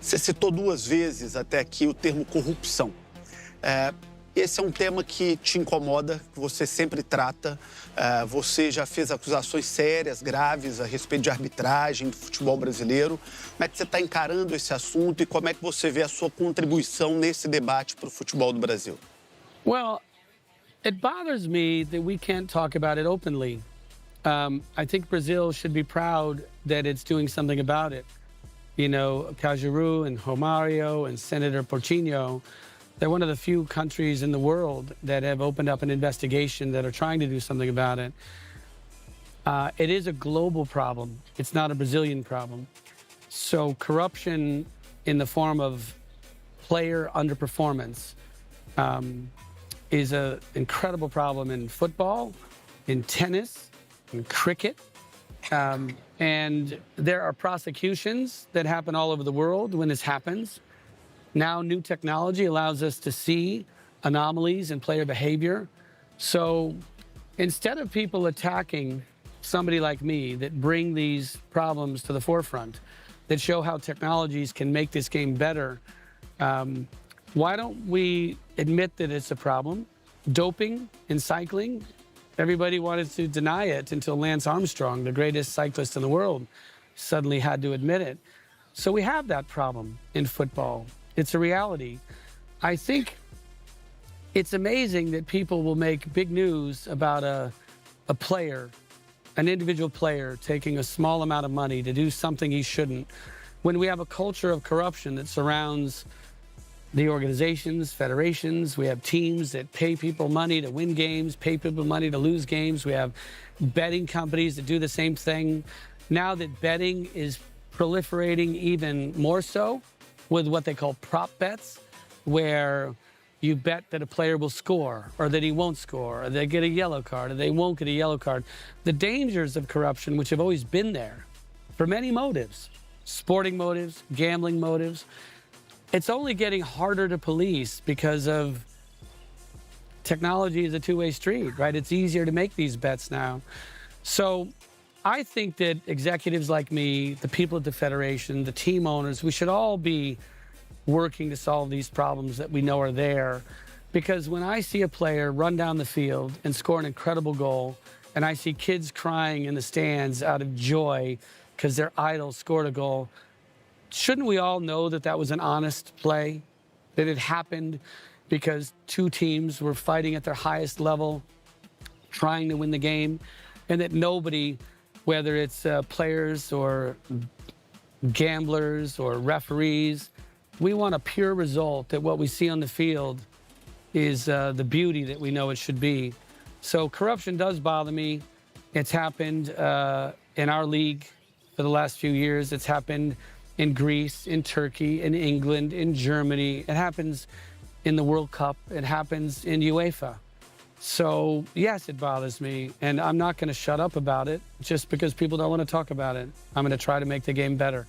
Você citou duas vezes até aqui o termo corrupção. Esse é um tema que te incomoda, que você sempre trata. Você já fez acusações sérias, graves a respeito de arbitragem do futebol brasileiro. Como é que você está encarando esse assunto e como é que você vê a sua contribuição nesse debate para o futebol do Brasil? Well, it bothers me that we can't talk about it openly. I think Brazil should be proud that it's doing something about it. You know, Cajuru and Romário and Senator Portinho, they're one of the few countries in the world that have opened up an investigation that are trying to do something about it. It is a global problem. It's not a Brazilian problem. So corruption in the form of player underperformance is an incredible problem in football, in tennis, in cricket. And there are prosecutions that happen all over the world when this happens. Now new technology allows us to see anomalies in player behavior. So instead of people attacking somebody like me that bring these problems to the forefront, that show how technologies can make this game better, why don't we admit that it's a problem? Doping in cycling, everybody wanted to deny it until Lance Armstrong, the greatest cyclist in the world, suddenly had to admit it. So we have that problem in football. It's a reality. I think it's amazing that people will make big news about a player, an individual player taking a small amount of money to do something he shouldn't, when we have a culture of corruption that surrounds the organizations, federations. We have teams that pay people money to win games, pay people money to lose games. We have betting companies that do the same thing. Now that betting is proliferating even more so with what they call prop bets, where you bet that a player will score or that he won't score, or they get a yellow card or they won't get a yellow card. The dangers of corruption, which have always been there for many motives, sporting motives, gambling motives, it's only getting harder to police because of technology is a two-way street, right? It's easier to make these bets now. So I think that executives like me, the people at the Federation, the team owners, we should all be working to solve these problems that we know are there. Because when I see a player run down the field and score an incredible goal, and I see kids crying in the stands out of joy because their idol scored a goal, shouldn't we all know that that was an honest play, that it happened because two teams were fighting at their highest level, trying to win the game, and that nobody, whether it's players or gamblers or referees, we want a pure result, that what we see on the field is the beauty that we know it should be. So corruption does bother me. It's happened in our league for the last few years. It's happened in Greece, in Turkey, in England, in Germany. It happens in the World Cup. It happens in UEFA. So yes, it bothers me, and I'm not going to shut up about it just because people don't want to talk about it. I'm going to try to make the game better.